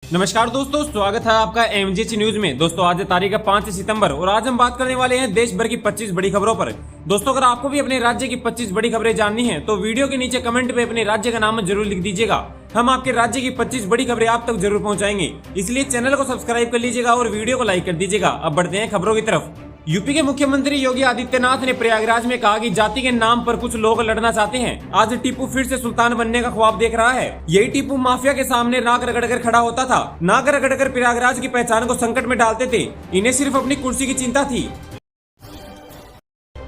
नमस्कार दोस्तों, स्वागत है आपका एमजेच न्यूज में। दोस्तों आज तारीख है 5 सितंबर और आज हम बात करने वाले हैं देश भर की 25 बड़ी खबरों पर। दोस्तों अगर आपको भी अपने राज्य की 25 बड़ी खबरें जाननी है तो वीडियो के नीचे कमेंट पे अपने राज्य का नाम जरूर लिख दीजिएगा। हम आपके राज्य की 25 बड़ी खबरें आप तक जरूर पहुंचाएंगे, इसलिए चैनल को सब्सक्राइब कर लीजिएगा और वीडियो को लाइक कर दीजिएगा। अब बढ़ते हैं खबरों की तरफ। यूपी के मुख्यमंत्री योगी आदित्यनाथ ने प्रयागराज में कहा कि जाति के नाम पर कुछ लोग लड़ना चाहते हैं। आज टीपू फिर से सुल्तान बनने का ख्वाब देख रहा है। यही टीपू माफिया के सामने नाक रगड़कर खड़ा होता था। नाक रगड़कर प्रयागराज की पहचान को संकट में डालते थे। इन्हें सिर्फ अपनी कुर्सी की चिंता थी।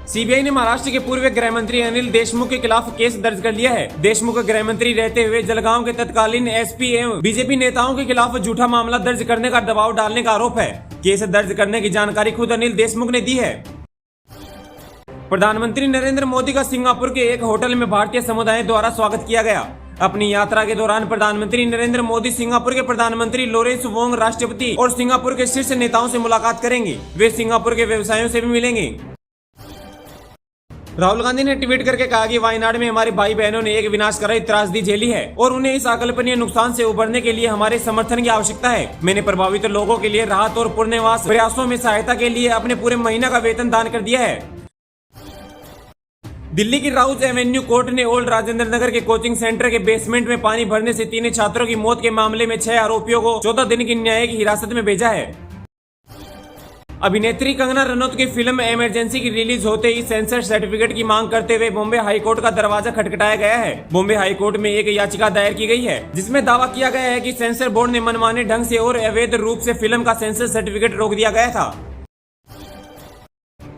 सीबीआई ने महाराष्ट्र के पूर्व गृह मंत्री अनिल देशमुख के खिलाफ केस दर्ज कर लिया है। देशमुख गृह मंत्री रहते हुए जलगांव के तत्कालीन एसपी एवं बीजेपी नेताओं के खिलाफ झूठा मामला दर्ज करने का दबाव डालने का आरोप है। केस दर्ज करने की जानकारी खुद अनिल देशमुख ने दी है। प्रधानमंत्री नरेंद्र मोदी का सिंगापुर के एक होटल में भारतीय समुदाय द्वारा स्वागत किया गया। अपनी यात्रा के दौरान प्रधानमंत्री नरेंद्र मोदी सिंगापुर के प्रधानमंत्री लोरेंस वोंग, राष्ट्रपति और सिंगापुर के शीर्ष नेताओं से मुलाकात करेंगे। वे सिंगापुर के व्यवसायियों से भी मिलेंगे। राहुल गांधी ने ट्वीट करके कहा कि वायनाड में हमारे भाई बहनों ने एक विनाशकारी त्रासदी झेली है और उन्हें इस अकल्पनीय नुकसान से उबरने के लिए हमारे समर्थन की आवश्यकता है। मैंने प्रभावित लोगों के लिए राहत और पुनर्वास प्रयासों में सहायता के लिए अपने पूरे महीना का वेतन दान कर दिया है। दिल्ली की राउज एवेन्यू कोर्ट ने ओल्ड राजेंद्र नगर के कोचिंग सेंटर के बेसमेंट में पानी भरने से 3 छात्रों की मौत के मामले में 6 आरोपियों को 14 दिन की न्यायिक हिरासत में भेजा है। अभिनेत्री कंगना रनौत की फिल्म इमरजेंसी की रिलीज होते ही सेंसर सर्टिफिकेट की मांग करते हुए बॉम्बे हाईकोर्ट का दरवाजा खटखटाया गया है। बॉम्बे हाईकोर्ट में एक याचिका दायर की गई है जिसमें दावा किया गया है कि सेंसर बोर्ड ने मनमाने ढंग से और अवैध रूप से फिल्म का सेंसर सर्टिफिकेट रोक दिया गया था।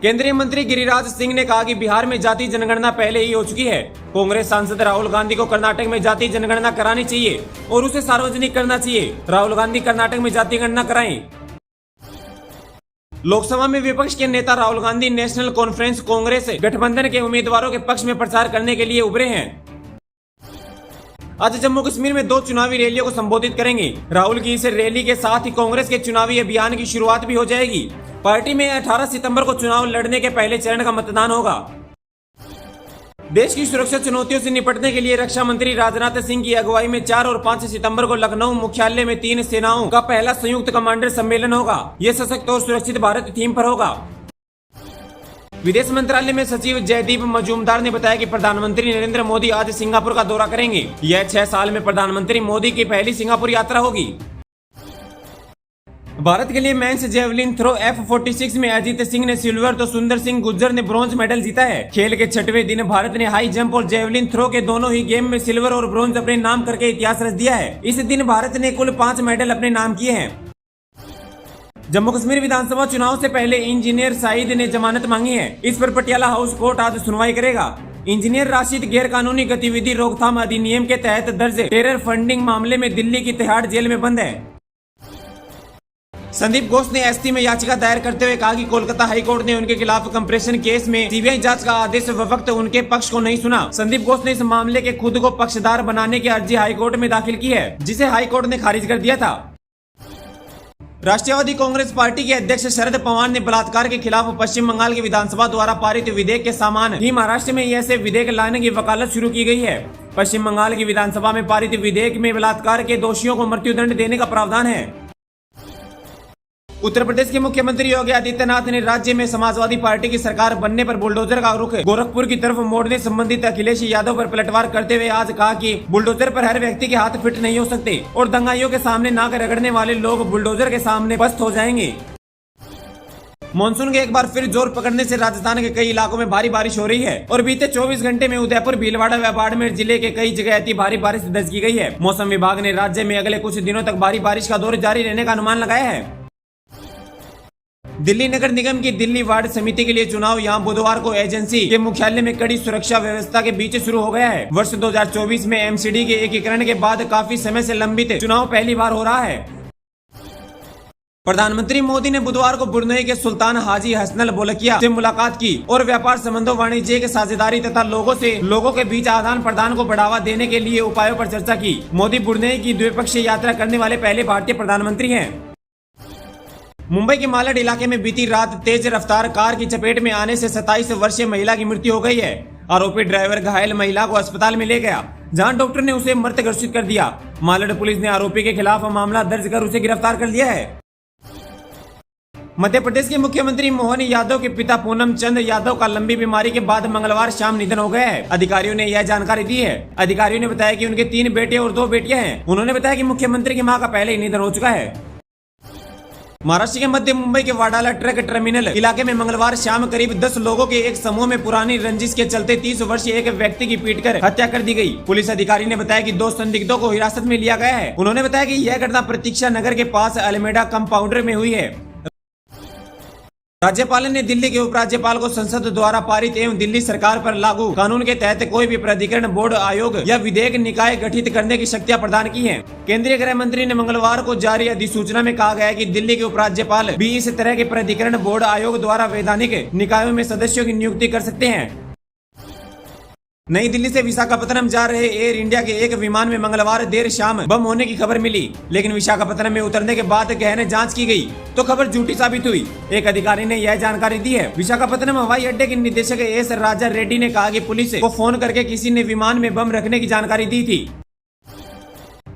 केंद्रीय मंत्री गिरिराज सिंह ने कहा कि बिहार में जाति जनगणना पहले ही हो चुकी है। कांग्रेस सांसद राहुल गांधी को कर्नाटक में जाति जनगणना करानी चाहिए और उसे सार्वजनिक करना चाहिए। राहुल गांधी कर्नाटक में जाति गणना कराएं। लोकसभा में विपक्ष के नेता राहुल गांधी नेशनल कॉन्फ्रेंस कांग्रेस गठबंधन के उम्मीदवारों के पक्ष में प्रचार करने के लिए उभरे हैं। आज जम्मू कश्मीर में 2 चुनावी रैलियों को संबोधित करेंगे। राहुल की इस रैली के साथ ही कांग्रेस के चुनावी अभियान की शुरुआत भी हो जाएगी। पार्टी में 18 सितंबर को चुनाव लड़ने के पहले चरण का मतदान होगा। देश की सुरक्षा चुनौतियों से निपटने के लिए रक्षा मंत्री राजनाथ सिंह की अगुवाई में 4 और 5 सितंबर को लखनऊ मुख्यालय में 3 सेनाओं का पहला संयुक्त कमांडर सम्मेलन होगा। यह सशक्त और सुरक्षित भारत थीम पर होगा। विदेश मंत्रालय में सचिव जयदीप मजूमदार ने बताया कि प्रधानमंत्री नरेंद्र मोदी आज सिंगापुर का दौरा करेंगे। यह 6 साल में प्रधानमंत्री मोदी की पहली सिंगापुर यात्रा होगी। भारत के लिए मेंस जेवलिन थ्रो F46 में अजीत सिंह ने सिल्वर तो सुंदर सिंह गुर्जर ने ब्रॉन्ज मेडल जीता है। खेल के 6वें दिन भारत ने हाई जंप और जेवलिन थ्रो के दोनों ही गेम में सिल्वर और ब्रॉन्ज अपने नाम करके इतिहास रच दिया है। इस दिन भारत ने कुल 5 मेडल अपने नाम किए हैं। जम्मू कश्मीर विधानसभा चुनाव से पहले इंजीनियर साइद ने जमानत मांगी है। इस पर पटियाला हाउस कोर्ट आज सुनवाई करेगा। इंजीनियर राशिद गैर कानूनी गतिविधि रोकथाम अधिनियम के तहत दर्ज टेरर फंडिंग मामले में दिल्ली की तिहाड़ जेल में बंद है। संदीप घोष ने एसटी में याचिका दायर करते हुए कहा कि कोलकाता हाईकोर्ट ने उनके खिलाफ कंप्रेशन केस में सीबीआई जांच का आदेश वक्त उनके पक्ष को नहीं सुना। संदीप घोष ने इस मामले के खुद को पक्षधार बनाने की अर्जी हाईकोर्ट में दाखिल की है, जिसे हाईकोर्ट ने खारिज कर दिया था। राष्ट्रवादी कांग्रेस पार्टी के अध्यक्ष शरद पवार ने बलात्कार के खिलाफ पश्चिम बंगाल की विधानसभा द्वारा पारित विधेयक के समान ही महाराष्ट्र में ऐसे विधेयक लाने की वकालत शुरू की गई है। पश्चिम बंगाल की विधानसभा में पारित विधेयक में बलात्कार के दोषियों को मृत्युदंड देने का प्रावधान है। उत्तर प्रदेश के मुख्यमंत्री योगी आदित्यनाथ ने राज्य में समाजवादी पार्टी की सरकार बनने पर बुलडोजर का रुख गोरखपुर की तरफ मोड़ने संबंधित अखिलेश यादव पर पलटवार करते हुए आज कहा कि बुलडोजर पर हर व्यक्ति के हाथ फिट नहीं हो सकते और दंगाइयों के सामने नाक रगड़ने वाले लोग बुलडोजर के सामने पस्त हो जाएंगे। मानसून के एक बार फिर जोर पकड़ने से राजस्थान के कई इलाकों में भारी बारिश हो रही है और बीते 24 घंटे में उदयपुर, भीलवाड़ा व बाड़मेर जिले के कई जगह अति भारी बारिश दर्ज की गई है। मौसम विभाग ने राज्य में अगले कुछ दिनों तक भारी बारिश का दौर जारी रहने का अनुमान लगाया है। दिल्ली नगर निगम की दिल्ली वार्ड समिति के लिए चुनाव यहां बुधवार को एजेंसी के मुख्यालय में कड़ी सुरक्षा व्यवस्था के बीच शुरू हो गया है। वर्ष 2024 में एमसीडी के एकीकरण के बाद काफी समय से लंबित चुनाव पहली बार हो रहा है। प्रधानमंत्री मोदी ने बुधवार को ब्रुनेई के सुल्तान हाजी हसनल बोलकिया से मुलाकात की और व्यापार संबंधों, वाणिज्य साझेदारी तथा लोगों के बीच आदान प्रदान को बढ़ावा देने के लिए उपायों पर चर्चा की। मोदी ब्रुनेई की द्विपक्षीय यात्रा करने वाले पहले भारतीय प्रधानमंत्री हैं। मुंबई के मालड इलाके में बीती रात तेज रफ्तार कार की चपेट में आने से 27 वर्षीय महिला की मृत्यु हो गई है। आरोपी ड्राइवर घायल महिला को अस्पताल में ले गया। जहां डॉक्टर ने उसे मृत घोषित कर दिया। मालड़ पुलिस ने आरोपी के खिलाफ मामला दर्ज कर उसे गिरफ्तार कर लिया है। मध्य प्रदेश के मुख्यमंत्री मोहन यादव के पिता पूनम चंद यादव का लंबी बीमारी के बाद मंगलवार शाम निधन हो गया है। अधिकारियों ने यह जानकारी दी है। अधिकारियों ने बताया कि उनके 3 बेटे और 2 बेटियां हैं। उन्होंने बताया कि मुख्यमंत्री की मां का पहले ही निधन हो चुका है। महाराष्ट्र के मध्य मुंबई के वाडाला ट्रक टर्मिनल इलाके में मंगलवार शाम करीब 10 लोगों के एक समूह में पुरानी रंजिश के चलते 30 वर्षीय एक व्यक्ति की पीटकर हत्या कर दी गई। पुलिस अधिकारी ने बताया कि 2 संदिग्धों को हिरासत में लिया गया है। उन्होंने बताया कि यह घटना प्रतीक्षा नगर के पास अल्मेडा कंपाउंडर में हुई है। राज्यपाल ने दिल्ली के उपराज्यपाल को संसद द्वारा पारित एवं दिल्ली सरकार पर लागू कानून के तहत कोई भी प्राधिकरण, बोर्ड, आयोग या विधेयक निकाय गठित करने की शक्तियां प्रदान की हैं। केंद्रीय गृह मंत्री ने मंगलवार को जारी अधिसूचना में कहा गया है कि दिल्ली के उपराज्यपाल भी इस तरह के प्राधिकरण, बोर्ड, आयोग द्वारा वैधानिक निकायों में सदस्यों की नियुक्ति कर सकते हैं। नई दिल्ली से विशाखापत्तनम जा रहे एयर इंडिया के एक विमान में मंगलवार देर शाम बम होने की खबर मिली, लेकिन विशाखापत्तनम में उतरने के बाद गहन जांच की गई तो खबर झूठी साबित हुई। एक अधिकारी ने यह जानकारी दी है। विशाखापत्तनम हवाई अड्डे के निदेशक एस राजा रेड्डी ने कहा कि पुलिस को फोन करके किसी ने विमान में बम रखने की जानकारी दी थी।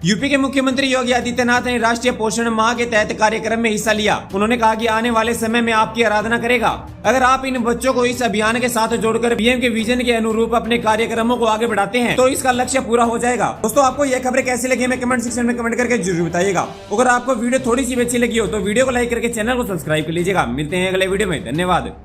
यूपी के मुख्यमंत्री योगी आदित्यनाथ ने राष्ट्रीय पोषण माह के तहत कार्यक्रम में हिस्सा लिया। उन्होंने कहा कि आने वाले समय में आपकी आराधना करेगा। अगर आप इन बच्चों को इस अभियान के साथ जोड़कर पीएम के विजन के अनुरूप अपने कार्यक्रमों को आगे बढ़ाते हैं तो इसका लक्ष्य पूरा हो जाएगा। दोस्तों, आपको यह खबरें कैसी लगी हमें कमेंट सेक्शन में कमेंट करके जरूर बताइएगा। अगर आपको वीडियो थोड़ी सी अच्छी लगी हो तो वीडियो को लाइक करके चैनल को सब्सक्राइब कर लीजिएगा। मिलते हैं अगले वीडियो में। धन्यवाद।